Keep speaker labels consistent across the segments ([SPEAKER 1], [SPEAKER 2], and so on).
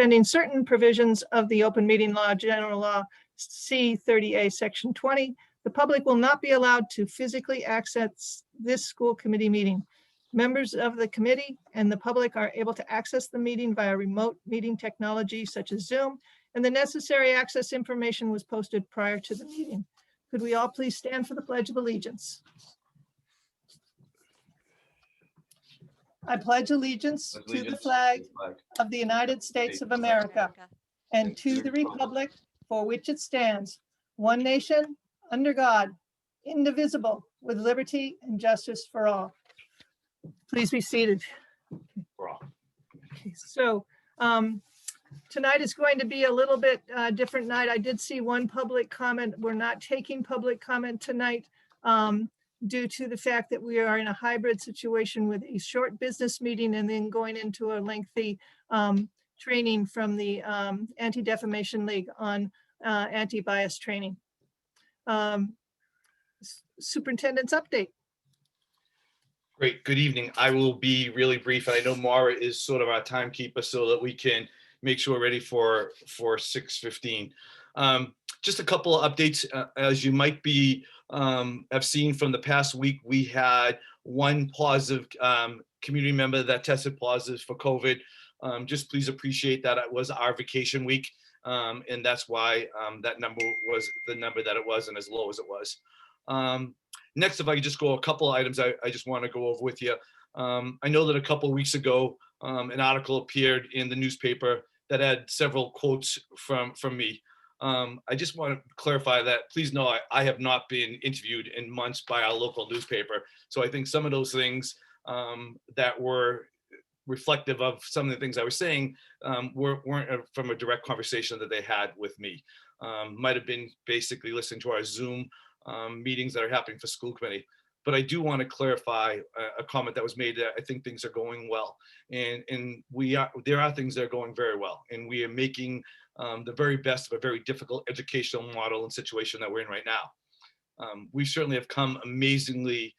[SPEAKER 1] suspending certain provisions of the open meeting law, general law C-30A, section 20. The public will not be allowed to physically access this school committee meeting. Members of the committee and the public are able to access the meeting via remote meeting technology such as Zoom, and the necessary access information was posted prior to the meeting. Could we all please stand for the Pledge of Allegiance? I pledge allegiance to the flag of the United States of America and to the republic for which it stands, one nation, under God, indivisible, with liberty and justice for all. Please be seated. Okay, so tonight is going to be a little bit different night. I did see one public comment. We're not taking public comment tonight due to the fact that we are in a hybrid situation with a short business meeting and then going into a lengthy training from the Anti-Defamation League on anti-bias training. Superintendent's update.
[SPEAKER 2] Great, good evening. I will be really brief. And I know Mara is sort of our timekeeper so that we can make sure we're ready for 6:15. Just a couple of updates. As you might be have seen from the past week, we had one positive community member that tested positive for COVID. Just please appreciate that it was our vacation week. And that's why that number was the number that it was and as low as it was. Next, if I could just go a couple of items I just want to go over with you. I know that a couple of weeks ago, an article appeared in the newspaper that had several quotes from me. I just want to clarify that, please know I have not been interviewed in months by our local newspaper. So I think some of those things that were reflective of some of the things I was saying weren't from a direct conversation that they had with me. Might have been basically listening to our Zoom meetings that are happening for school committee. But I do want to clarify a comment that was made that I think things are going well. And there are things that are going very well. And we are making the very best of a very difficult educational model and situation that we're in right now. We certainly have come amazingly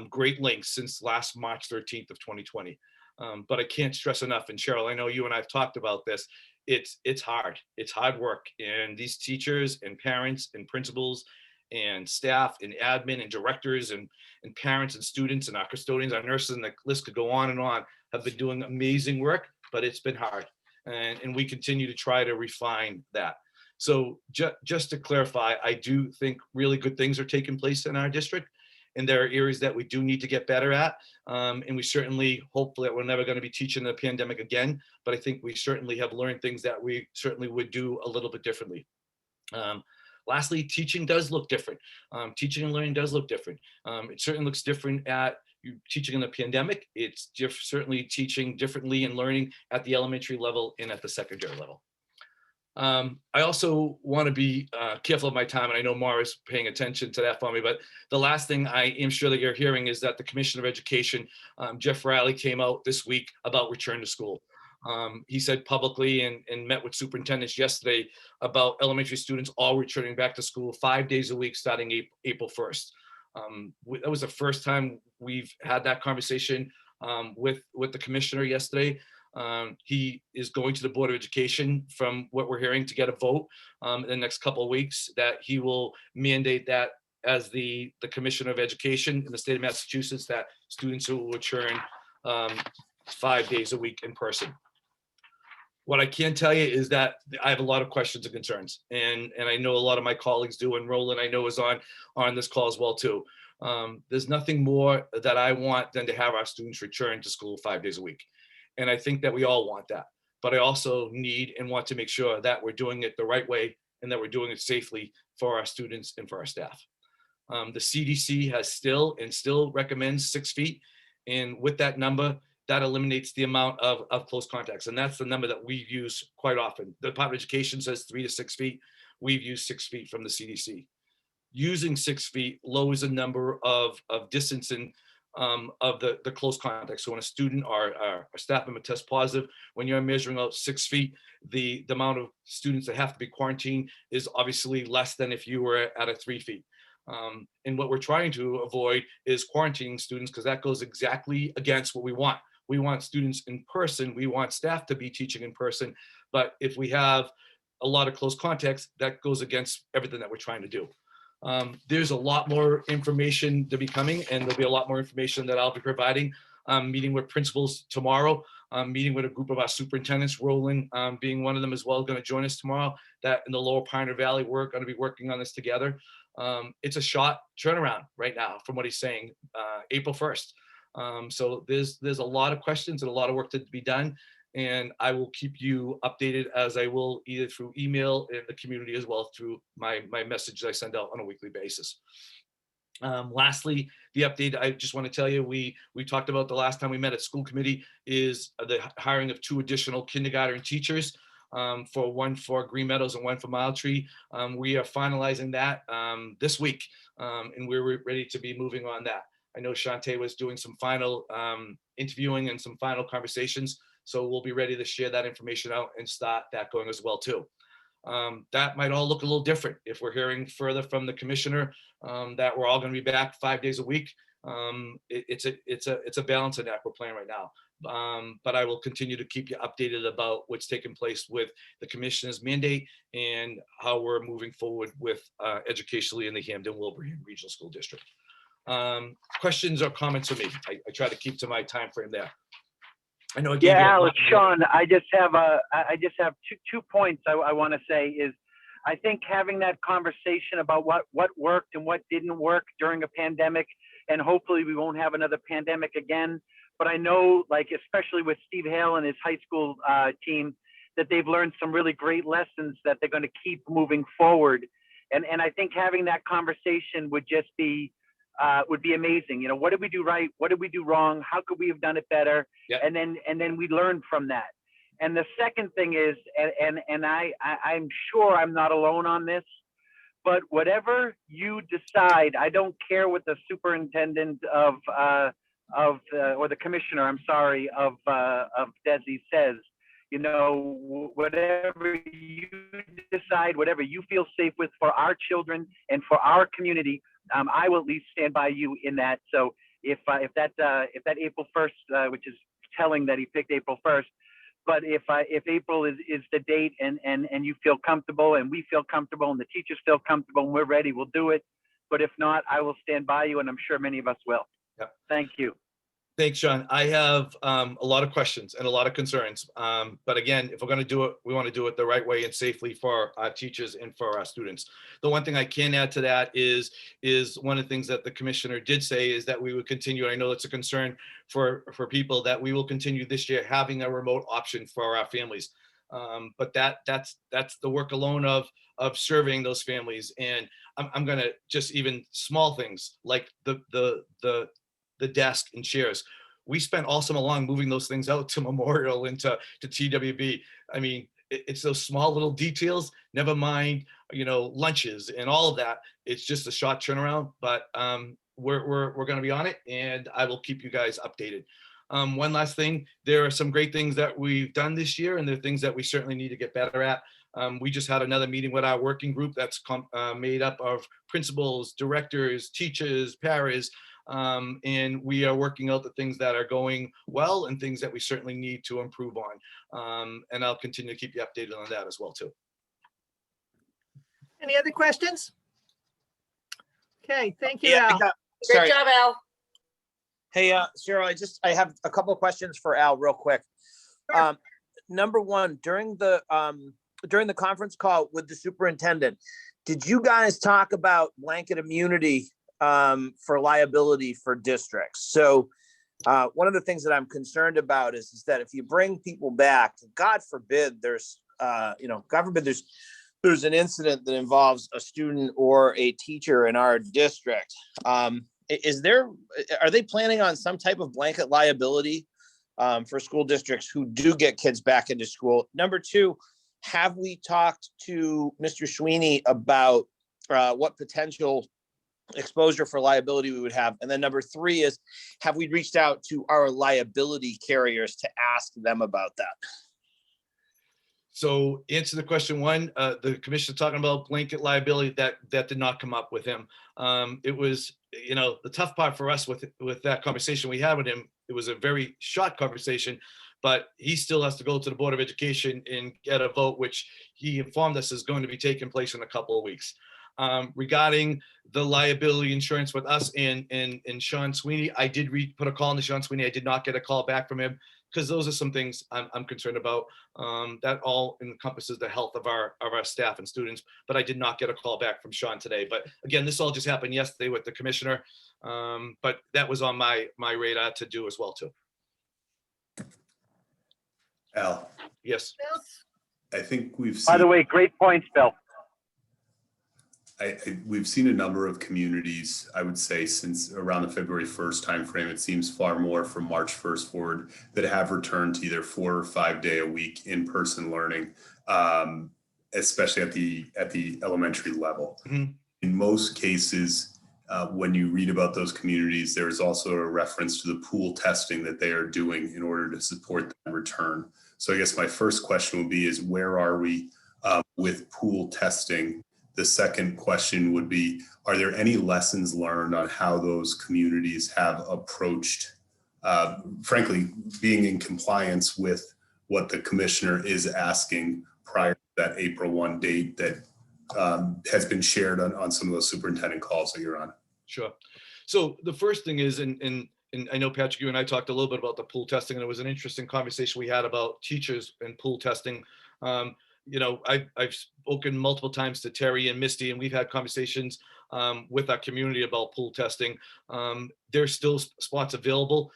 [SPEAKER 2] great lengths since last March 13th of 2020. But I can't stress enough, and Cheryl, I know you and I have talked about this, it's hard. It's hard work. And these teachers and parents and principals and staff and admin and directors and parents and students and our custodians, our nurses, and the list could go on and on, have been doing amazing work, but it's been hard. And we continue to try to refine that. So just to clarify, I do think really good things are taking place in our district. And there are areas that we do need to get better at. And we certainly hope that we're never going to be teaching the pandemic again. But I think we certainly have learned things that we certainly would do a little bit differently. Lastly, teaching does look different. Teaching and learning does look different. It certainly looks different at teaching in the pandemic. It's certainly teaching differently and learning at the elementary level and at the secondary level. I also want to be careful of my time, and I know Mara's paying attention to that for me, but the last thing I am sure that you're hearing is that the Commissioner of Education, Jeff Riley, came out this week about return to school. He said publicly and met with superintendents yesterday about elementary students all returning back to school 5 days a week starting April 1st. That was the first time we've had that conversation with the commissioner yesterday. He is going to the Board of Education, from what we're hearing, to get a vote in the next couple of weeks that he will mandate that as the Commissioner of Education in the state of Massachusetts, that students who will return 5 days a week in person. What I can tell you is that I have a lot of questions and concerns, and I know a lot of my colleagues do, and Roland I know is on this call as well too. There's nothing more that I want than to have our students return to school 5 days a week. And I think that we all want that, but I also need and want to make sure that we're doing it the right way and that we're doing it safely for our students and for our staff. The CDC has still recommends 6 feet. And with that number, that eliminates the amount of close contacts. And that's the number that we use quite often. The Department of Education says 3 to 6 feet. We've used 6 feet from the CDC. Using 6 feet lowers the number of distancing of the close contacts. So when a student or a staff member tests positive, when you're measuring out 6 feet, the amount of students that have to be quarantined is obviously less than if you were at a 3 feet. And what we're trying to avoid is quarantining students, because that goes exactly against what we want. We want students in person. We want staff to be teaching in person, But if we have a lot of close contacts, that goes against everything that we're trying to do. There's a lot more information to be coming, and there'll be a lot more information that I'll be providing. I'm meeting with principals tomorrow. I'm meeting with a group of our superintendents, Roland being one of them as well, going to join us tomorrow. That in the Lower Pioneer Valley, we're going to be working on this together. It's a short turnaround right now from what he's saying, April 1st. So there's a lot of questions and a lot of work to be done. And I will keep you updated, as I will either through email in the community as well through my message that I send out on a weekly basis. Lastly, the update I just want to tell you, we talked about the last time we met at school committee is the hiring of 2 additional kindergarten teachers, for one for Green Meadows and one for Mile Tree. We are finalizing that this week, and we're ready to be moving on that. I know Shantae was doing some final interviewing and some final conversations, so we'll be ready to share that information out and start that going as well too. That might all look a little different if we're hearing further from the commissioner that we're all going to be back 5 days a week. It's a balancing act we're playing right now. But I will continue to keep you updated about what's taking place with the commissioner's mandate and how we're moving forward with educationally in the Hampden-Wilbraham Regional School District. Questions or comments from me? I try to keep to my time frame there. I know.
[SPEAKER 3] Yeah, Alex, Sean, I just have two points I want to say is, I think having that conversation about what worked and what didn't work during a pandemic, and hopefully we won't have another pandemic again. But I know, like, especially with Steve Hale and his high school team, that they've learned some really great lessons that they're going to keep moving forward. And I think having that conversation would just be, would be amazing. You know, what did we do right? What did we do wrong? How could we have done it better?
[SPEAKER 2] Yep.
[SPEAKER 3] And then we learn from that. And the second thing is, and I'm sure I'm not alone on this, but whatever you decide, I don't care what the superintendent or the commissioner, I'm sorry, of DESE says. You know, whatever you decide, whatever you feel safe with for our children and for our community, I will at least stand by you in that. So if that April 1st, which is telling that he picked April 1st, but if April is the date and you feel comfortable and we feel comfortable and the teachers feel comfortable and we're ready, we'll do it. But if not, I will stand by you, and I'm sure many of us will.
[SPEAKER 2] Yep.
[SPEAKER 3] Thank you.
[SPEAKER 2] Thanks, Sean. I have a lot of questions and a lot of concerns. But again, if we're going to do it, we want to do it the right way and safely for our teachers and for our students. The one thing I can add to that is one of the things that the commissioner did say is that we would continue. I know it's a concern for people that we will continue this year having a remote option for our families. But that's the work alone of serving those families. And I'm going to just even small things like the desk and chairs. We spent all summer long moving those things out to Memorial and to TWB. I mean, it's those small little details, never mind, you know, lunches and all of that. It's just a short turnaround, but we're going to be on it, and I will keep you guys updated. One last thing, there are some great things that we've done this year, and there are things that we certainly need to get better at. We just had another meeting with our working group that's made up of principals, directors, teachers, paras, and we are working out the things that are going well and things that we certainly need to improve on. And I'll continue to keep you updated on that as well too.
[SPEAKER 1] Any other questions? Okay, thank you,
[SPEAKER 4] Yeah,
[SPEAKER 1] Al.
[SPEAKER 4] sorry.
[SPEAKER 5] Good job, Al.
[SPEAKER 4] Hey, Cheryl, I have a couple of questions for Al real quick.
[SPEAKER 1] Sure.
[SPEAKER 4] Number one, during the conference call with the superintendent, did you guys talk about blanket immunity for liability for districts? So one of the things that I'm concerned about is that if you bring people back, God forbid there's there's an incident that involves a student or a teacher in our district. Are they planning on some type of blanket liability for school districts who do get kids back into school? Number two, have we talked to Mr. Sweeney about what potential exposure for liability we would have? And then number three is, have we reached out to our liability carriers to ask them about that?
[SPEAKER 2] So answer the question one, the commissioner talking about blanket liability, that did not come up with him. It was, you know, the tough part for us with that conversation we had with him, it was a very short conversation, but he still has to go to the Board of Education and get a vote, which he informed us is going to be taking place in a couple of weeks. Regarding the liability insurance with us and Sean Sweeney, I did put a call into Sean Sweeney. I did not get a call back from him, because those are some things I'm concerned about. That all encompasses the health of our staff and students, but I did not get a call back from Sean today. But again, this all just happened yesterday with the commissioner, but that was on my radar to do as well too.
[SPEAKER 5] Al,
[SPEAKER 2] Yes.
[SPEAKER 5] I think we've
[SPEAKER 3] By the
[SPEAKER 5] seen,
[SPEAKER 3] way, great points, Bill.
[SPEAKER 5] we've seen a number of communities, I would say, since around the February 1st timeframe. It seems far more from March 1st forward that have returned to either 4 or 5 day a week in-person learning, especially at the elementary level.
[SPEAKER 2] Mhm.
[SPEAKER 5] In most cases, when you read about those communities, there's also a reference to the pool testing that they are doing in order to support that return. So I guess my first question would be is, where are we with pool testing? The second question would be, are there any lessons learned on how those communities have approached, frankly, being in compliance with what the commissioner is asking prior to that April 1 date that has been shared on some of those superintendent calls that you're on?
[SPEAKER 2] Sure. So the first thing is, and I know, Patrick, you and I talked a little bit about the pool testing, and it was an interesting conversation we had about teachers and pool testing. You know, I've spoken multiple times to Terry and Misty, and we've had conversations with our community about pool testing. There's still spots available.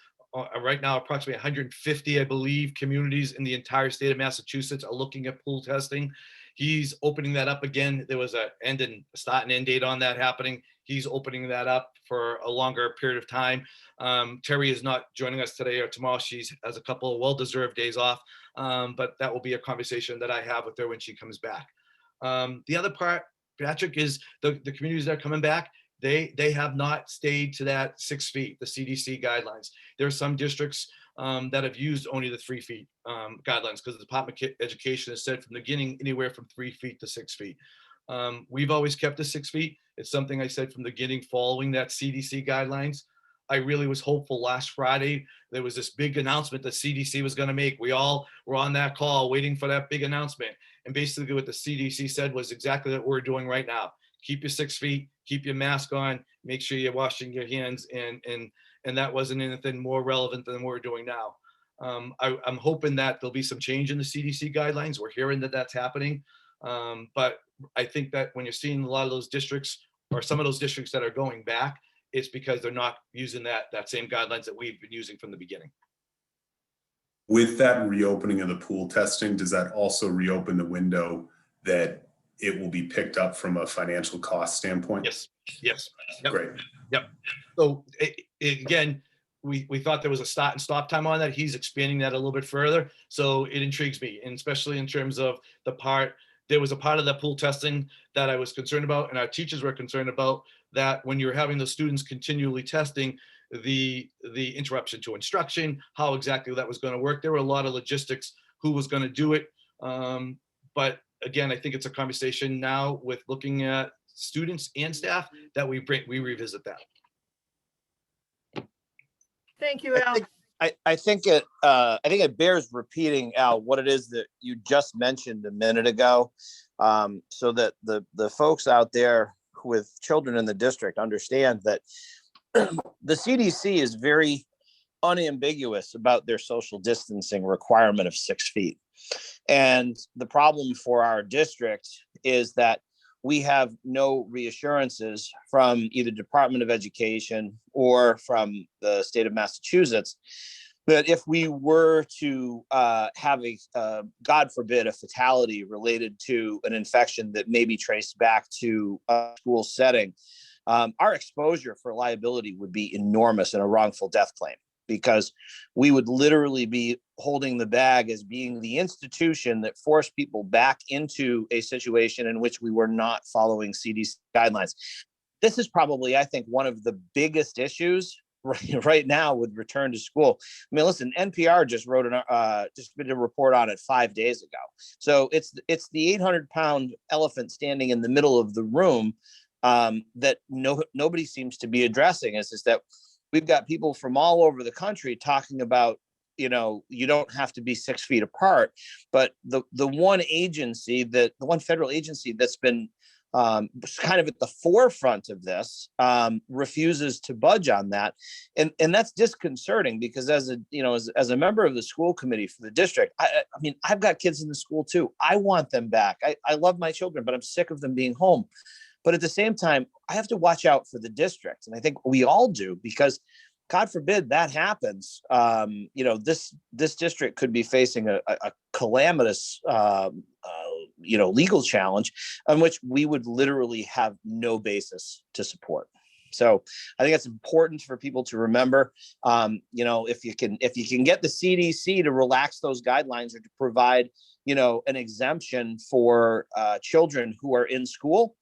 [SPEAKER 2] Right now, approximately 150, I believe, communities in the entire state of Massachusetts are looking at pool testing. He's opening that up again. There was a start and end date on that happening. He's opening that up for a longer period of time. Terry is not joining us today or tomorrow. She has a couple of well-deserved days off, but that will be a conversation that I have with her when she comes back. The other part, Patrick, is the communities that are coming back. They have not stayed to that 6 feet, the CDC guidelines. There are some districts that have used only the 3 feet guidelines, because the Department of Education has said from the beginning anywhere from 3 feet to 6 feet. We've always kept the 6 feet. It's something I said from the beginning following that CDC guidelines. I really was hopeful last Friday. There was this big announcement that CDC was going to make. We all were on that call waiting for that big announcement. And basically what the CDC said was exactly what we're doing right now. Keep your 6 feet, keep your mask on, make sure you're washing your hands, and that wasn't anything more relevant than what we're doing now. I'm hoping that there'll be some change in the CDC guidelines. We're hearing that that's happening. But I think that when you're seeing a lot of those districts, or some of those districts that are going back, it's because they're not using that same guidelines that we've been using from the beginning.
[SPEAKER 5] With that reopening of the pool testing, does that also reopen the window that it will be picked up from a financial cost standpoint?
[SPEAKER 2] Yes. Yes. Yep.
[SPEAKER 5] Great.
[SPEAKER 2] Yep. So again, we thought there was a start and stop time on that. He's expanding that a little bit further. So it intrigues me, and especially in terms of there was a part of that pool testing that I was concerned about, and our teachers were concerned about, that when you're having the students continually testing, the interruption to instruction, how exactly that was going to work. There were a lot of logistics, who was going to do it. But again, I think it's a conversation now with looking at students and staff that we revisit that.
[SPEAKER 1] Thank you, Al.
[SPEAKER 4] I think it bears repeating, Al, what it is that you just mentioned a minute ago, so that the folks out there with children in the district understand that the CDC is very unambiguous about their social distancing requirement of 6 feet. And the problem for our district is that we have no reassurances from either Department of Education or from the state of Massachusetts that if we were to have God forbid, a fatality related to an infection that may be traced back to a school setting, our exposure for liability would be enormous in a wrongful death claim, because we would literally be holding the bag as being the institution that forced people back into a situation in which we were not following CDC guidelines. This is probably, I think, one of the biggest issues right now with return to school. I mean, listen, NPR just did a report on it 5 days ago. So it's the 800-pound elephant standing in the middle of the room that nobody seems to be addressing. Is that we've got people from all over the country talking about you don't have to be 6 feet apart. But the one federal agency that's been kind of at the forefront of this refuses to budge on that, and that's disconcerting, because as a member of the school committee for the district, I mean, I've got kids in the school too. I want them back. I love my children, but I'm sick of them being home. But at the same time, I have to watch out for the district, and I think we all do, because God forbid that happens. This district could be facing a calamitous, legal challenge on which we would literally have no basis to support. So I think it's important for people to remember, if you can get the CDC to relax those guidelines, or to provide, an exemption for children who are in school,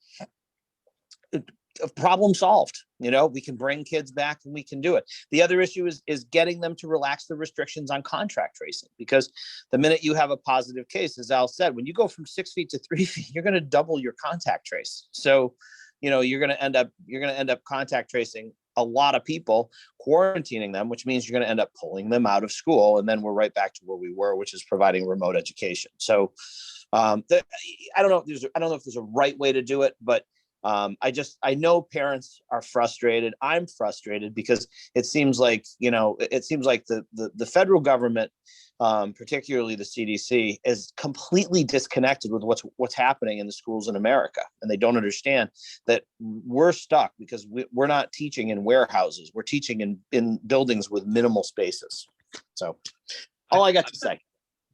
[SPEAKER 4] problem solved. We can bring kids back and we can do it. The other issue is getting them to relax the restrictions on contact tracing, because the minute you have a positive case, as Al said, when you go from 6 feet to 3 feet, you're going to double your contact trace. So, you're going to end up contact tracing a lot of people, quarantining them, which means you're going to end up pulling them out of school. And then we're right back to where we were, which is providing remote education. So I don't know if there's a right way to do it, but I know parents are frustrated. I'm frustrated because it seems like the federal government, particularly the CDC, is completely disconnected with what's happening in the schools in America. And they don't understand that we're stuck because we're not teaching in warehouses. We're teaching in buildings with minimal spaces. So all I got to say.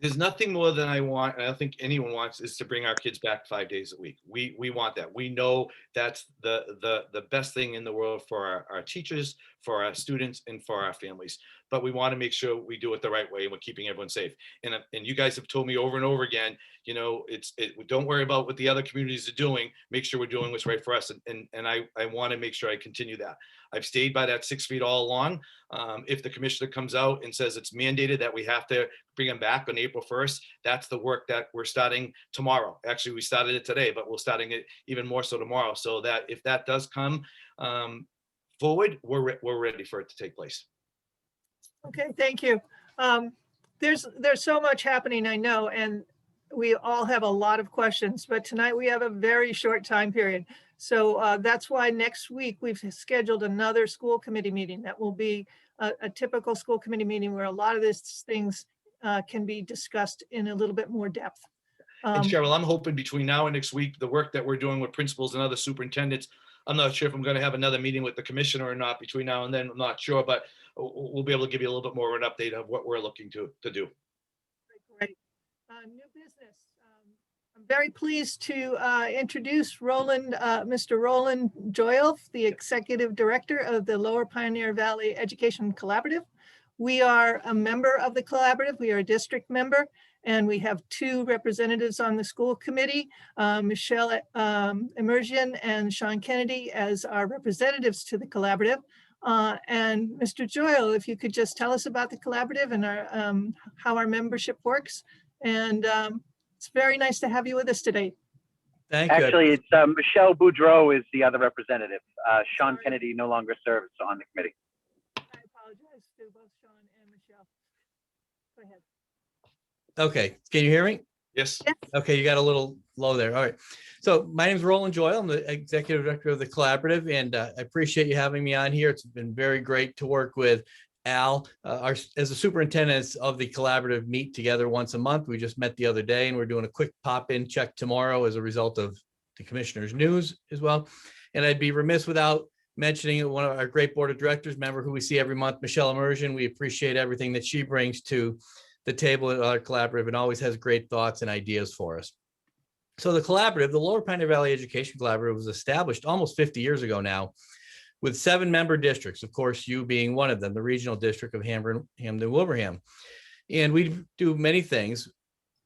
[SPEAKER 2] There's nothing more than I want, and I don't think anyone wants, is to bring our kids back 5 days a week. We want that. We know that's the best thing in the world for our teachers, for our students, and for our families. But we want to make sure we do it the right way and we're keeping everyone safe. And you guys have told me over and over again, don't worry about what the other communities are doing. Make sure we're doing what's right for us. And I want to make sure I continue that. I've stayed by that 6 feet all along. If the commissioner comes out and says it's mandated that we have to bring them back on April 1st, that's the work that we're starting tomorrow. Actually, we started it today, but we're starting it even more so tomorrow, so that if that does come forward, we're ready for it to take place.
[SPEAKER 1] Okay, thank you. There's so much happening, I know, and we all have a lot of questions, but tonight we have a very short time period. So that's why next week we've scheduled another school committee meeting that will be a typical school committee meeting where a lot of these things can be discussed in a little bit more depth.
[SPEAKER 2] And Cheryl, I'm hoping between now and next week, the work that we're doing with principals and other superintendents, I'm not sure if I'm going to have another meeting with the commissioner or not between now and then. I'm not sure, but we'll be able to give you a little bit more of an update of what we're looking to do.
[SPEAKER 1] Great. New business. I'm very pleased to introduce Mr. Roland Joyle, the Executive Director of the Lower Pioneer Valley Education Collaborative. We are a member of the collaborative. We are a district member, and we have 2 representatives on the school committee, Michelle Emerjian and Sean Kennedy as our representatives to the collaborative. And Mr. Joyle, if you could just tell us about the collaborative and how our membership works. And it's very nice to have you with us today.
[SPEAKER 6] Thank you.
[SPEAKER 3] Actually, it's Michelle Boudreau is the other representative. Sean Kennedy no longer serves on the committee.
[SPEAKER 1] I apologize to both Sean and Michelle. Go ahead.
[SPEAKER 6] Okay, can you hear me?
[SPEAKER 2] Yes.
[SPEAKER 6] Okay, you got a little low there. All right. So my name is Roland Joyle. I'm the Executive Director of the Collaborative, and I appreciate you having me on here. It's been very great to work with Al. As the superintendents of the Collaborative meet together once a month. We just met the other day, and we're doing a quick pop-in check tomorrow as a result of the commissioner's news as well. And I'd be remiss without mentioning one of our great board of directors member who we see every month, Michelle Emerjian. We appreciate everything that she brings to the table at our collaborative and always has great thoughts and ideas for us. So the collaborative, the Lower Pioneer Valley Education Collaborative, was established almost 50 years ago now with 7 member districts, of course, you being one of them, the regional district of Hamden-Wilbraham. And we do many things.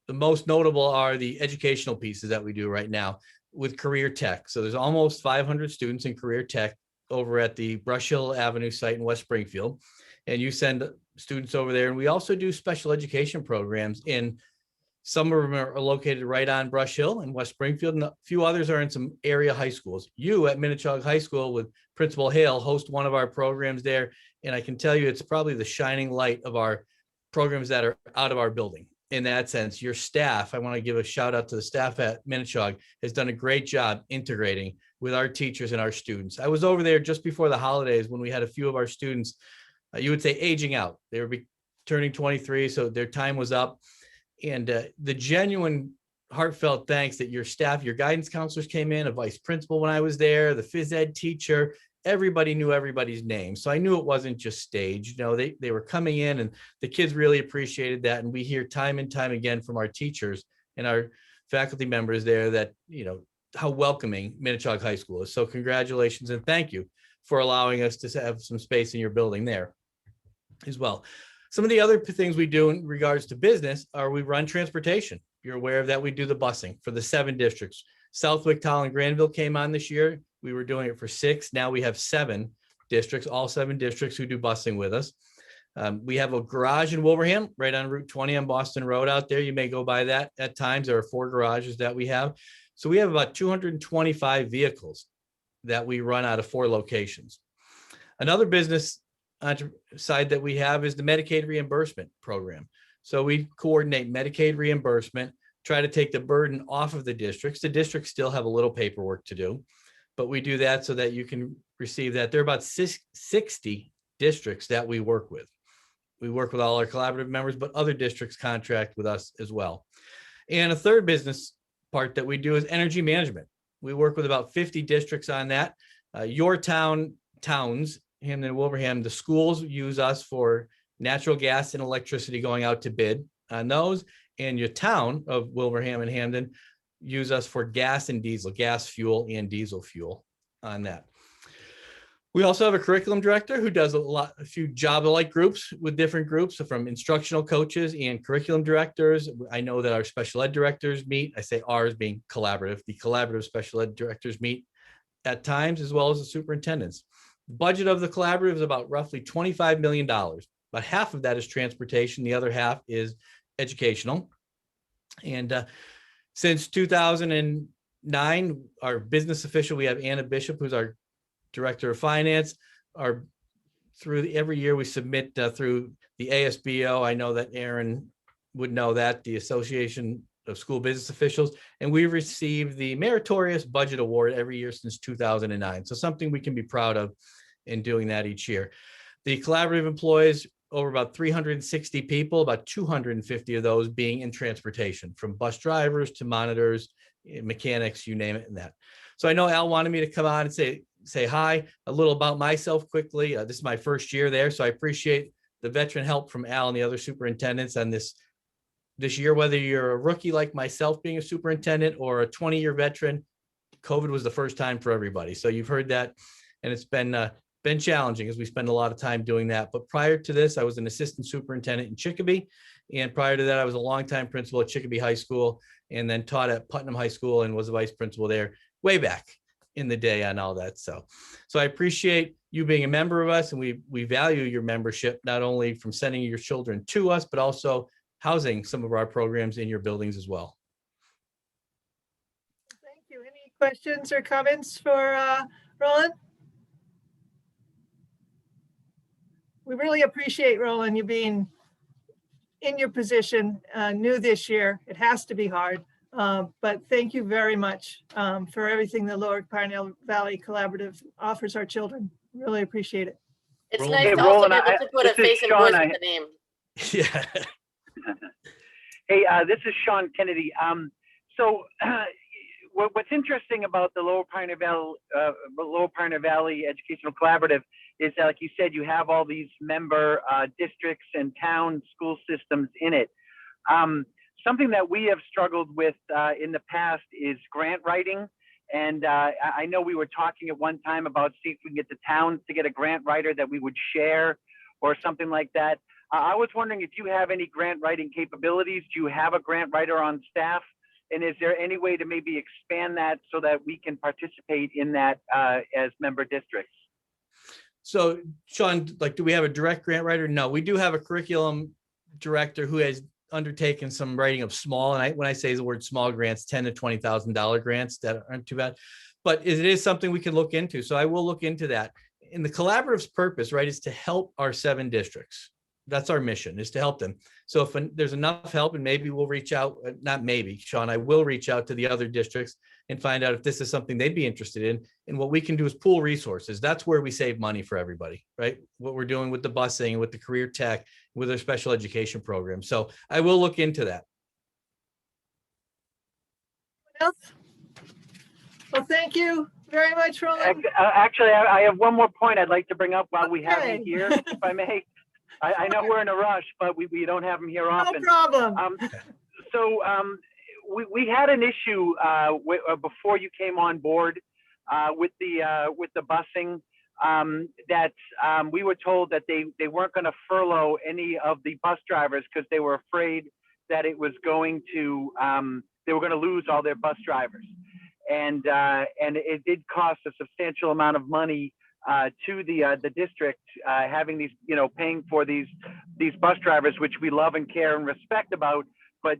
[SPEAKER 6] The most notable are the educational pieces that we do right now with career tech. So there's almost 500 students in career tech over at the Brush Hill Avenue site in West Springfield. And you send students over there. And we also do special education programs in, some of them are located right on Brush Hill in West Springfield, and a few others are in some area high schools. You at Minnechaug High School with Principal Hale host one of our programs there. And I can tell you, it's probably the shining light of our programs that are out of our building. In that sense, your staff, I want to give a shout out to the staff at Minnetonka, has done a great job integrating with our teachers and our students. I was over there just before the holidays when we had a few of our students, you would say aging out. They were turning 23, so their time was up. And the genuine heartfelt thanks that your staff, your guidance counselors came in, a vice principal when I was there, the phys ed teacher, everybody knew everybody's name. So I knew it wasn't just staged. You know, they were coming in and the kids really appreciated that. And we hear time and time again from our teachers and our faculty members there that, you know, how welcoming Minnetonka High School is. So congratulations and thank you for allowing us to have some space in your building there as well. Some of the other things we do in regards to business are we run transportation. You're aware of that. We do the busing for the 7 districts. Southwick, Tolland, Granville came on this year. We were doing it for 6. Now we have 7 districts, all 7 districts who do busing with us. We have a garage in Wilbraham, right on Route 20 on Boston Road out there. You may go by that at times. There are 4 garages that we have. So we have about 225 vehicles that we run out of 4 locations. Another business side that we have is the Medicaid reimbursement program. So we coordinate Medicaid reimbursement, try to take the burden off of the districts. The districts still have a little paperwork to do, but we do that so that you can receive that. There are about 60 districts that we work with. We work with all our collaborative members, but other districts contract with us as well. And a third business part that we do is energy management. We work with about 50 districts on that. Your towns, Hamden and Wilbraham, the schools use us for natural gas and electricity going out to bid on those. And your town of Wilbraham and Hamden use us for gas and diesel, gas fuel and diesel fuel on that. We also have a curriculum director who does a few job-alike groups with different groups, so from instructional coaches and curriculum directors. I know that our special ed directors meet. I say ours being collaborative. The collaborative special ed directors meet at times, as well as the superintendents. The budget of the collaborative is about roughly $25 million. About half of that is transportation. The other half is educational. And since 2009, our business official, we have Anna Bishop, who's our director of finance. Every year we submit through the ASBO. I know that Aaron would know that, the Association of School Business Officials, and we've received the Meritorious Budget Award every year since 2009. So something we can be proud of in doing that each year. The collaborative employs over about 360 people, about 250 of those being in transportation, from bus drivers to monitors, mechanics, you name it, and that. So I know Al wanted me to come on and say hi, a little about myself quickly. This is my first year there, so I appreciate the veteran help from Al and the other superintendents on this year. Whether you're a rookie like myself being a superintendent or a 20-year veteran, COVID was the first time for everybody. So you've heard that, and it's been challenging as we spend a lot of time doing that. But prior to this, I was an assistant superintendent in Chicopee, and prior to that, I was a longtime principal at Chicopee High School, and then taught at Putnam High School and was a vice principal there way back in the day on all that. So I appreciate you being a member of us, and we value your membership, not only from sending your children to us, but also housing some of our programs in your buildings as well.
[SPEAKER 1] Thank you. Any questions or comments for Roland? We really appreciate, Roland, you being in your position, new this year. It has to be hard, but thank you very much for everything the Lower Pioneer Valley Collaborative offers our children. Really appreciate it.
[SPEAKER 7] It's
[SPEAKER 2] Roland.
[SPEAKER 7] nice
[SPEAKER 3] Hey,
[SPEAKER 7] to also
[SPEAKER 3] Roland,
[SPEAKER 7] be able to put a
[SPEAKER 3] this is
[SPEAKER 7] face and
[SPEAKER 3] Sean.
[SPEAKER 7] voice with the name.
[SPEAKER 6] Yeah.
[SPEAKER 3] Hey, this is Sean Kennedy. So what's interesting about the Lower Pioneer Valley Educational Collaborative is that, like you said, you have all these member districts and town school systems in it. Something that we have struggled with in the past is grant writing. And I know we were talking at one time about see if we can get the towns to get a grant writer that we would share or something like that. I was wondering if you have any grant writing capabilities. Do you have a grant writer on staff? And is there any way to maybe expand that so that we can participate in that as member districts?
[SPEAKER 6] So Sean, like, do we have a direct grant writer? No, we do have a curriculum director who has undertaken some writing of small, and when I say the word small grants, $10,000 to $20,000 grants that aren't too bad, but it is something we can look into. So I will look into that. And the collaborative's purpose, right, is to help our 7 districts. That's our mission, is to help them. So if there's enough help, and maybe we'll reach out, not maybe, Sean, I will reach out to the other districts and find out if this is something they'd be interested in. And what we can do is pool resources. That's where we save money for everybody, right? What we're doing with the busing, with the career tech, with our special education program. So I will look into that.
[SPEAKER 1] Well, thank you very much, Roland.
[SPEAKER 3] Actually, I have one more point I'd like to bring up while we have
[SPEAKER 1] Okay.
[SPEAKER 3] you here, if I may. I know we're in a rush, but we don't have them here
[SPEAKER 1] No
[SPEAKER 3] often.
[SPEAKER 1] problem.
[SPEAKER 3] We had an issue before you came on board with the busing, that we were told that they weren't going to furlough any of the bus drivers because they were afraid that it was going to they were going to lose all their bus drivers, and it did cost a substantial amount of money to the district, having these, paying for these bus drivers, which we love and care and respect about, but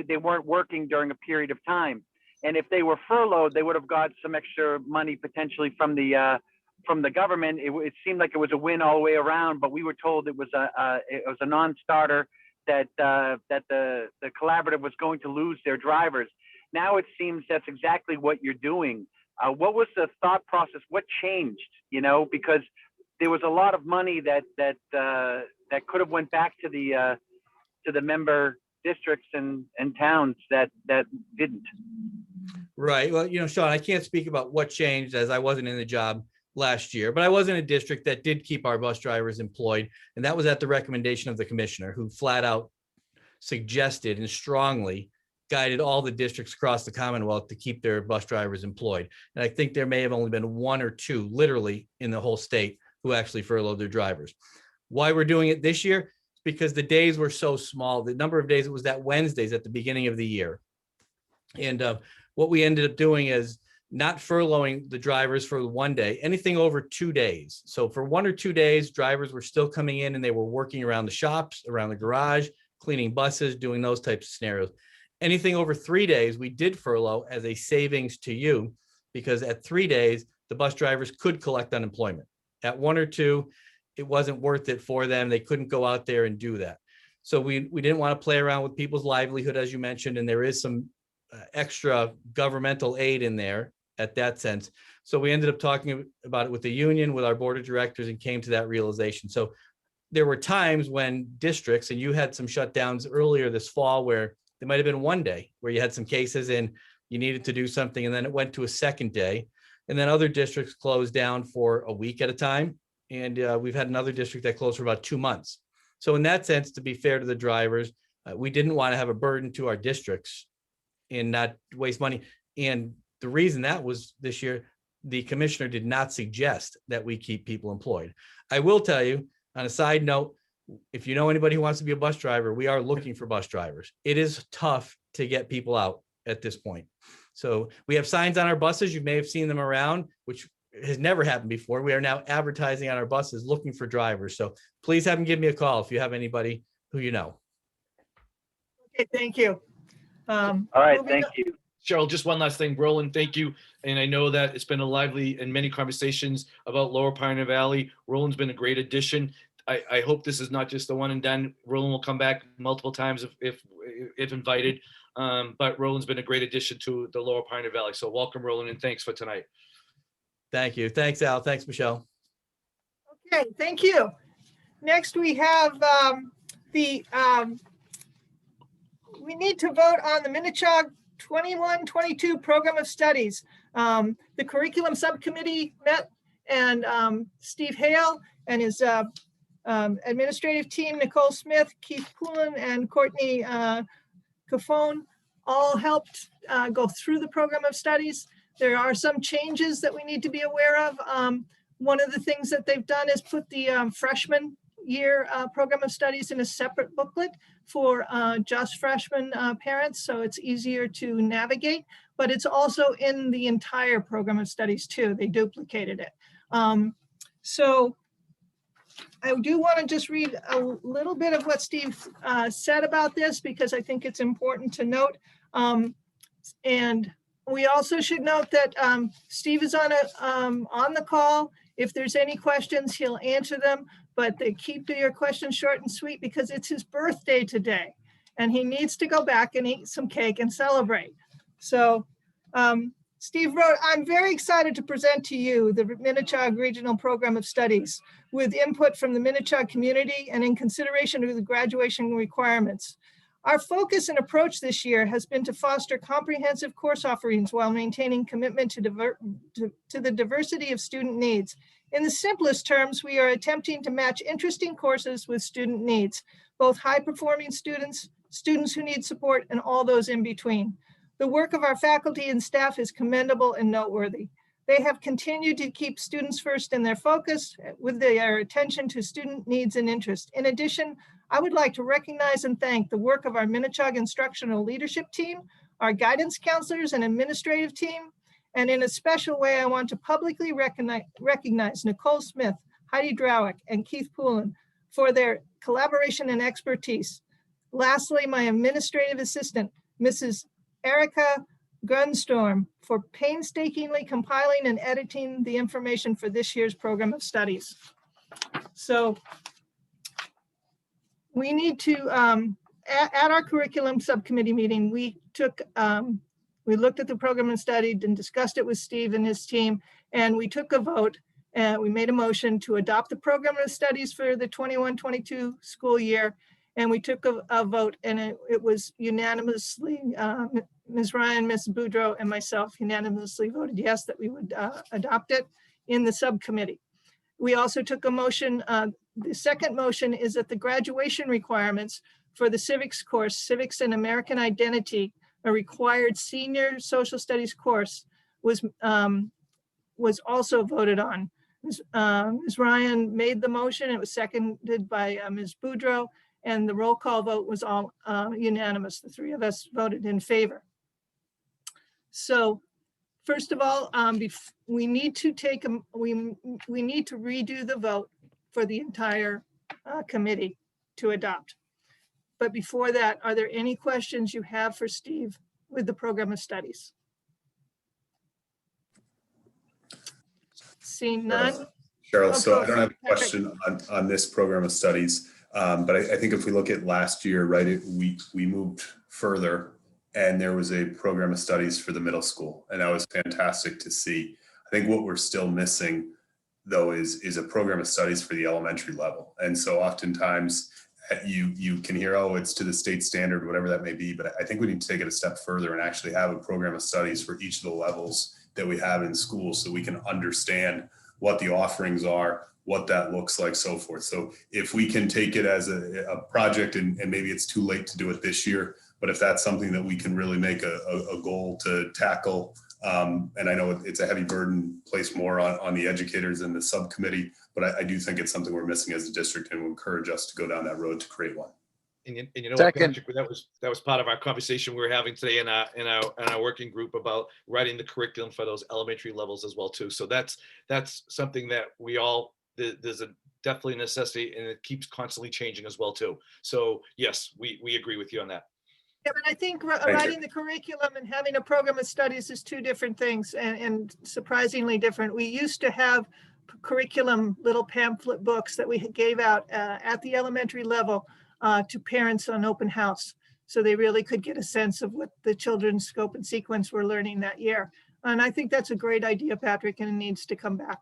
[SPEAKER 3] they weren't working during a period of time. And if they were furloughed, they would have got some extra money potentially from the government. It seemed like it was a win all the way around, but we were told it was a non-starter, that the collaborative was going to lose their drivers. Now it seems that's exactly what you're doing. What was the thought process? What changed? Because there was a lot of money that could have went back to the member districts and towns that didn't.
[SPEAKER 6] Right. Well, Sean, I can't speak about what changed, as I wasn't in the job last year, but I was in a district that did keep our bus drivers employed. And that was at the recommendation of the commissioner, who flat out suggested and strongly guided all the districts across the Commonwealth to keep their bus drivers employed. And I think there may have only been one or two literally in the whole state who actually furloughed their drivers. Why we're doing it this year? Because the days were so small. The number of days, it was that Wednesdays at the beginning of the year. And what we ended up doing is not furloughing the drivers for 1 day, anything over 2 days. So for 1 or 2 days, drivers were still coming in and they were working around the shops, around the garage, cleaning buses, doing those types of scenarios. Anything over 3 days, we did furlough as a savings to you, because at 3 days, the bus drivers could collect unemployment. At 1 or 2, it wasn't worth it for them. They couldn't go out there and do that. So we didn't want to play around with people's livelihood, as you mentioned, and there is some extra governmental aid in there at that sense. So we ended up talking about it with the union, with our board of directors, and came to that realization. So there were times when districts, and you had some shutdowns earlier this fall, where there might have been 1 day where you had some cases and you needed to do something, and then it went to a second day. And then other districts closed down for a week at a time. And we've had another district that closed for about 2 months. So in that sense, to be fair to the drivers, we didn't want to have a burden to our districts and not waste money. And the reason that was this year, the commissioner did not suggest that we keep people employed. I will tell you, on a side note, if you know anybody who wants to be a bus driver, we are looking for bus drivers. It is tough to get people out at this point. So we have signs on our buses. You may have seen them around, which has never happened before. We are now advertising on our buses looking for drivers. So please have them give me a call if you have anybody who you know.
[SPEAKER 1] Okay, thank you.
[SPEAKER 3] All right, thank you.
[SPEAKER 2] Cheryl, just one last thing. Roland, thank you. And I know that it's been a lively and many conversations about Lower Pioneer Valley. Roland's been a great addition. I hope this is not just the one and done. Roland will come back multiple times if invited. But Roland's been a great addition to the Lower Pioneer Valley. So welcome, Roland, and thanks for tonight.
[SPEAKER 6] Thank you. Thanks, Al. Thanks, Michelle.
[SPEAKER 1] Okay, thank you. Next, we have we need to vote on the Minichog 21-22 Program of Studies. The curriculum subcommittee met, and Steve Hale and his administrative team, Nicole Smith, Keith Poulin, and Courtney Cafone, all helped go through the program of studies. There are some changes that we need to be aware of. One of the things that they've done is put the freshman year program of studies in a separate booklet for just freshman parents, so it's easier to navigate, but it's also in the entire program of studies too. They duplicated it. So I do want to just read a little bit of what Steve said about this, because I think it's important to note. And we also should note that Steve is on the call. If there's any questions, he'll answer them. but they keep your questions short and sweet because it's his birthday today. And he needs to go back and eat some cake and celebrate. So Steve wrote, I'm very excited to present to you the Minnechaug Regional Program of Studies with input from the Minnechaug community and in consideration of the graduation requirements. Our focus and approach this year has been to foster comprehensive course offerings while maintaining commitment to the diversity of student needs. In the simplest terms, we are attempting to match interesting courses with student needs, both high-performing students, students who need support, and all those in between. The work of our faculty and staff is commendable and noteworthy. They have continued to keep students first in their focus with their attention to student needs and interests. In addition, I would like to recognize and thank the work of our Minnechaug instructional leadership team, our guidance counselors and administrative team, and in a special way, I want to publicly recognize Nicole Smith, Heidi Drowick, and Keith Poulin for their collaboration and expertise. Lastly, my administrative assistant, Mrs. Erica Gunstorm, for painstakingly compiling and editing the information for this year's program of studies. So we need to, at our curriculum subcommittee meeting, we looked at the program and studied and discussed it with Steve and his team, and we took a vote and we made a motion to adopt the program of studies for the 21-22 school year. And we took a vote, and it was unanimously, Ms. Ryan, Ms. Boudreau, and myself unanimously voted yes that we would adopt it in the subcommittee. We also took a motion, the second motion is that the graduation requirements for the civics course, Civics and American Identity, a required senior social studies course, was also voted on. Ms. Ryan made the motion, it was seconded by Ms. Boudreau, and the roll call vote was all unanimous. The three of us voted in favor. So first of all, we need to redo the vote for the entire committee to adopt. But before that, are there any questions you have for Steve with the program of studies? Seeing none.
[SPEAKER 5] Cheryl,
[SPEAKER 1] Oh,
[SPEAKER 5] so I don't have a
[SPEAKER 1] Patrick.
[SPEAKER 5] question on this program of studies, but I think if we look at last year, right, we moved further and there was a program of studies for the middle school, and that was fantastic to see. I think what we're still missing, though, is a program of studies for the elementary level. And so oftentimes you can hear, oh, it's to the state standard, whatever that may be, but I think we need to take it a step further and actually have a program of studies for each of the levels that we have in school so we can understand what the offerings are, what that looks like, so forth. So if we can take it as a project, and maybe it's too late to do it this year, but if that's something that we can really make a goal to tackle, and I know it's a heavy burden placed more on the educators and the subcommittee, but I do think it's something we're missing as a district, and will encourage us to go down that road to create one.
[SPEAKER 2] And you know
[SPEAKER 3] Second.
[SPEAKER 2] what, Patrick, that was part of our conversation we were having today in our working group about writing the curriculum for those elementary levels as well too. So that's something that we all, there's a definitely necessity, and it keeps constantly changing as well too. So yes, we agree with you on that.
[SPEAKER 1] Yeah, but I think
[SPEAKER 5] you.
[SPEAKER 1] writing the curriculum and having a program of studies is two different things, and surprisingly different. We used to have curriculum, little pamphlet books that we gave out at the elementary level to parents on open house. So they really could get a sense of what the children's scope and sequence were learning that year. And I think that's a great idea, Patrick, and it needs to come back.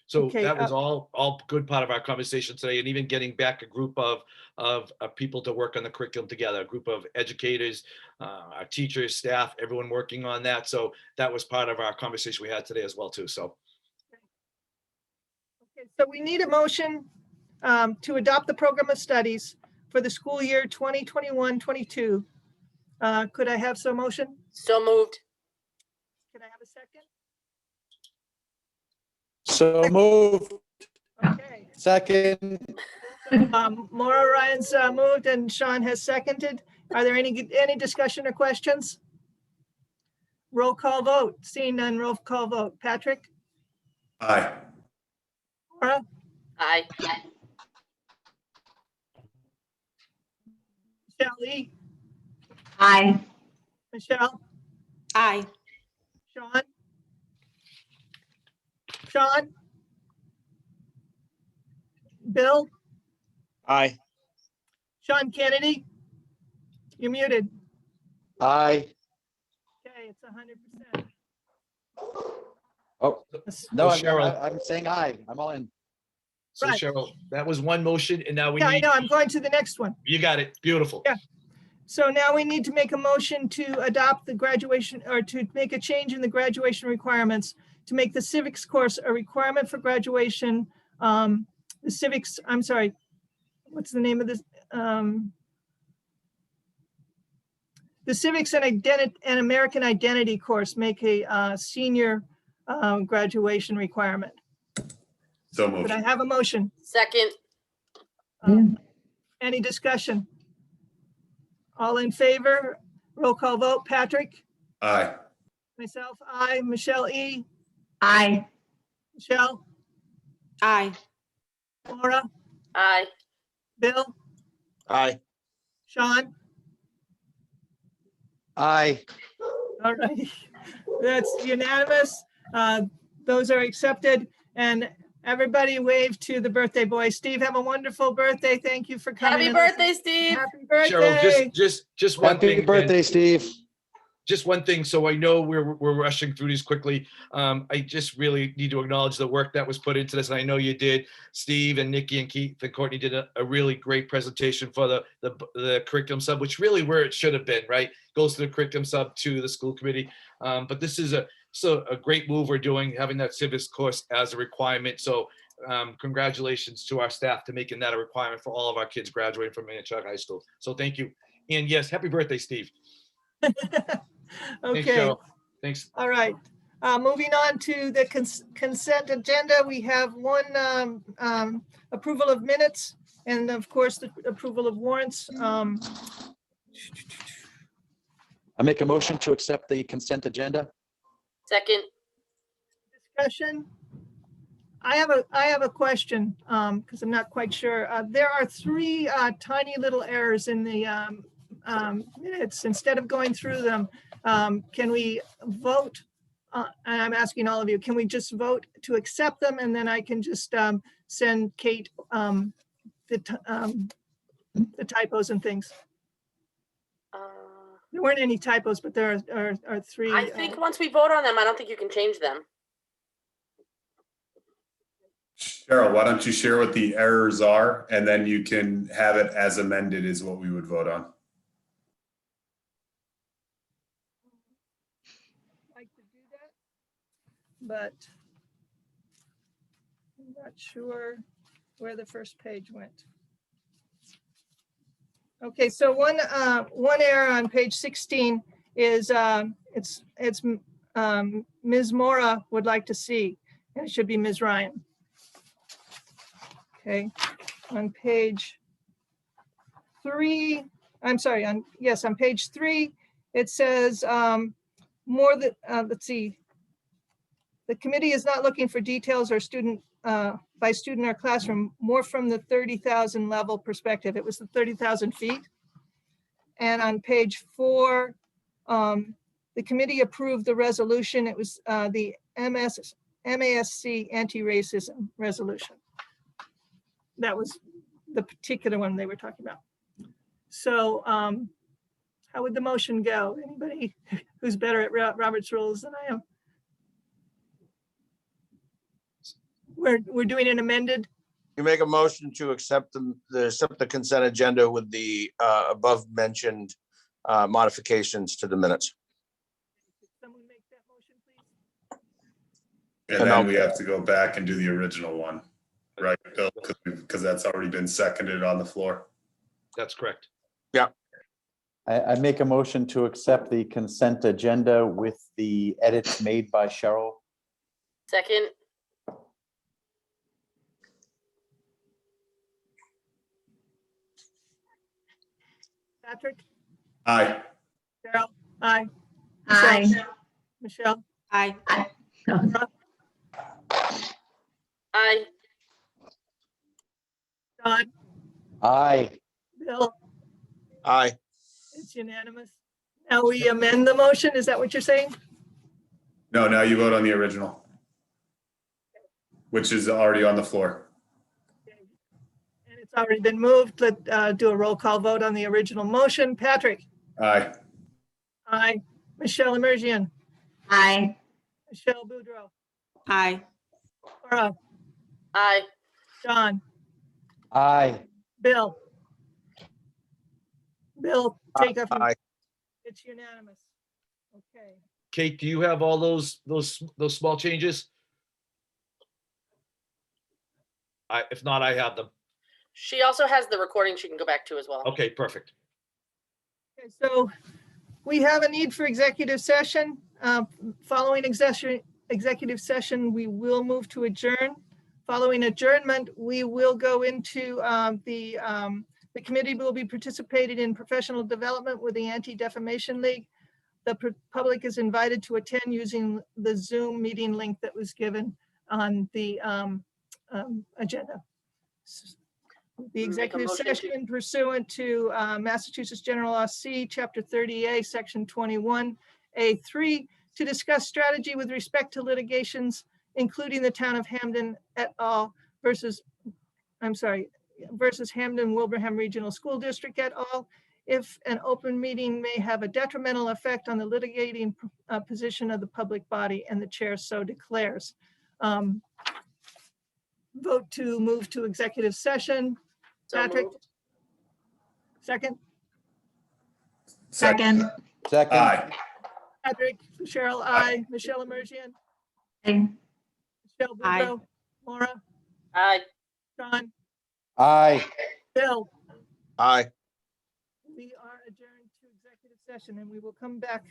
[SPEAKER 2] So
[SPEAKER 1] Okay,
[SPEAKER 2] that was all good part of our conversation today, and even getting back a group of people to work on the curriculum together, a group of educators, our teachers, staff, everyone working on that. So that was part of our conversation we had today as well too. So.
[SPEAKER 1] Okay, so we need a motion to adopt the program of studies for the school year 2021-22. Could I have some motion?
[SPEAKER 7] So moved.
[SPEAKER 1] Can I have a second?
[SPEAKER 6] So moved.
[SPEAKER 1] Okay.
[SPEAKER 6] Second.
[SPEAKER 1] Maura Ryan's moved and Sean has seconded. Are there any discussion or questions? Roll call vote. Seeing none, roll call vote. Patrick?
[SPEAKER 5] Aye.
[SPEAKER 1] Maura?
[SPEAKER 7] Aye.
[SPEAKER 1] Michelle Lee?
[SPEAKER 7] Aye.
[SPEAKER 1] Michelle?
[SPEAKER 7] Aye.
[SPEAKER 1] Sean? Sean? Bill,
[SPEAKER 4] Aye.
[SPEAKER 1] Sean Kennedy, you're muted.
[SPEAKER 8] Aye.
[SPEAKER 1] Okay, it's 100%.
[SPEAKER 8] Oh,
[SPEAKER 2] So
[SPEAKER 8] no,
[SPEAKER 2] Cheryl,
[SPEAKER 8] I'm saying aye. I'm all in.
[SPEAKER 2] so
[SPEAKER 1] Right.
[SPEAKER 2] Cheryl, that was one motion and now we
[SPEAKER 1] Yeah, I
[SPEAKER 2] need,
[SPEAKER 1] know, I'm going to the next one.
[SPEAKER 2] you got it. Beautiful.
[SPEAKER 1] Yeah. So now we need to make a motion to adopt the graduation or to make a change in the graduation requirements to make the civics course a requirement for graduation. The civics, I'm sorry, what's the name of this? The civics and identity and American identity course make a senior graduation requirement.
[SPEAKER 5] So
[SPEAKER 1] Could I
[SPEAKER 5] moved.
[SPEAKER 1] have a motion?
[SPEAKER 7] Second.
[SPEAKER 1] Any discussion? All in favor? Roll call vote. Patrick?
[SPEAKER 5] Aye.
[SPEAKER 1] Myself, aye. Michelle E?
[SPEAKER 7] Aye.
[SPEAKER 1] Michelle?
[SPEAKER 7] Aye.
[SPEAKER 1] Laura?
[SPEAKER 7] Aye.
[SPEAKER 1] Bill?
[SPEAKER 4] Aye.
[SPEAKER 1] Sean?
[SPEAKER 8] Aye.
[SPEAKER 1] All right. That's unanimous. Those are accepted. And everybody wave to the birthday boy. Steve, have a wonderful birthday. Thank you for coming.
[SPEAKER 7] Happy
[SPEAKER 1] and
[SPEAKER 7] birthday, Steve.
[SPEAKER 1] Happy
[SPEAKER 2] Cheryl,
[SPEAKER 1] birthday.
[SPEAKER 2] just one thing.
[SPEAKER 8] Happy
[SPEAKER 2] again.
[SPEAKER 8] birthday, Steve.
[SPEAKER 2] Just one thing, so I know we're rushing through these quickly. I just really need to acknowledge the work that was put into this, and I know you did. Steve and Nikki and Keith and Courtney did a really great presentation for the curriculum sub, which really where it should have been, right? Goes to the curriculum sub to the school committee. But this is a great move we're doing, having that civics course as a requirement. So congratulations to our staff to making that a requirement for all of our kids graduating from Manchester High School. So thank you. And yes, happy birthday, Steve. Thanks,
[SPEAKER 1] Okay.
[SPEAKER 2] Cheryl. Thanks.
[SPEAKER 1] All right. Moving on to the consent agenda, we have one approval of minutes and of course the approval of warrants.
[SPEAKER 8] I make a motion to accept the consent agenda.
[SPEAKER 7] Second.
[SPEAKER 1] Discussion. I have a question because I'm not quite sure. There are three tiny little errors in the minutes. Instead of going through them, can we vote? And I'm asking all of you, can we just vote to accept them? And then I can just send Kate the typos and things. There weren't any typos, but there are three.
[SPEAKER 7] I think once we vote on them, I don't think you can change them.
[SPEAKER 5] Cheryl, why don't you share what the errors are, and then you can have it as amended is what we would vote on.
[SPEAKER 1] Like to do that, but I'm not sure where the first page went. Okay, so one error on page 16 is it's Ms. Mora would like to see, and it should be Ms. Ryan. Okay, on page 3, I'm sorry, on page 3, it says more than, let's see, the committee is not looking for details or student by student or classroom, more from the 30,000 level perspective. It was the 30,000 feet. And on page 4, the committee approved the resolution. It was the MASC anti-racism resolution. That was the particular one they were talking about. So how would the motion go? Anybody who's better at Robert's rules than I am? We're doing an amended.
[SPEAKER 4] You make a motion to accept the consent agenda with the above mentioned modifications to the minutes.
[SPEAKER 1] Someone make that motion, please.
[SPEAKER 5] And then we have to go back and do the original one, right, Bill? Because that's already been seconded on the floor.
[SPEAKER 2] That's correct.
[SPEAKER 8] I make a motion to accept the consent agenda with the edits made by Cheryl.
[SPEAKER 7] Second.
[SPEAKER 1] Patrick?
[SPEAKER 5] Aye.
[SPEAKER 1] Cheryl? Aye.
[SPEAKER 7] Aye.
[SPEAKER 1] Michelle?
[SPEAKER 7] Aye.
[SPEAKER 1] Laura?
[SPEAKER 7] Aye.
[SPEAKER 1] John?
[SPEAKER 8] Aye.
[SPEAKER 1] Bill?
[SPEAKER 4] Aye.
[SPEAKER 1] It's unanimous. Now we amend the motion. Is that what you're saying?
[SPEAKER 5] No, now you vote on the original, which is already on the floor.
[SPEAKER 1] It's already been moved. Let's do a roll call vote on the original motion. Patrick?
[SPEAKER 5] Aye.
[SPEAKER 1] Aye. Michelle Emergian?
[SPEAKER 9] Aye.
[SPEAKER 1] Michelle Boudreau?
[SPEAKER 9] Aye.
[SPEAKER 1] Laura?
[SPEAKER 7] Aye.
[SPEAKER 1] John?
[SPEAKER 8] Aye.
[SPEAKER 1] Bill? Bill, take off.
[SPEAKER 4] Aye.
[SPEAKER 1] It's unanimous. Okay.
[SPEAKER 2] Kate, do you have all those small changes? If not, I have them.
[SPEAKER 7] She also has the recording she can go back to as well.
[SPEAKER 2] Okay, perfect.
[SPEAKER 1] Okay, so we have a need for executive session. Following executive session, we will move to adjourn. Following adjournment, we will go into the committee will be participating in professional development with the Anti-Defamation League. The public is invited to attend using the Zoom meeting link that was given on the agenda. The executive
[SPEAKER 7] motion to-
[SPEAKER 1] session pursuant to Massachusetts General Law C, Chapter 30A, Section 21A3, to discuss strategy with respect to litigations, including the town of Hamden et al. versus Hamden Wilbraham Regional School District et al. If an open meeting may have a detrimental effect on the litigating position of the public body, and the chair so declares. Vote to move to executive session.
[SPEAKER 7] So
[SPEAKER 1] Patrick?
[SPEAKER 7] moved.
[SPEAKER 1] Second.
[SPEAKER 9] Second.
[SPEAKER 8] Second.
[SPEAKER 5] Aye.
[SPEAKER 1] Patrick? Cheryl, aye. Michelle Emergian?
[SPEAKER 9] Aye.
[SPEAKER 1] Michelle
[SPEAKER 9] Aye.
[SPEAKER 1] Boudreau? Laura?
[SPEAKER 7] Aye.
[SPEAKER 1] John?
[SPEAKER 8] Aye.
[SPEAKER 1] Bill?
[SPEAKER 4] Aye.
[SPEAKER 1] We are adjourned to executive session, and we will come back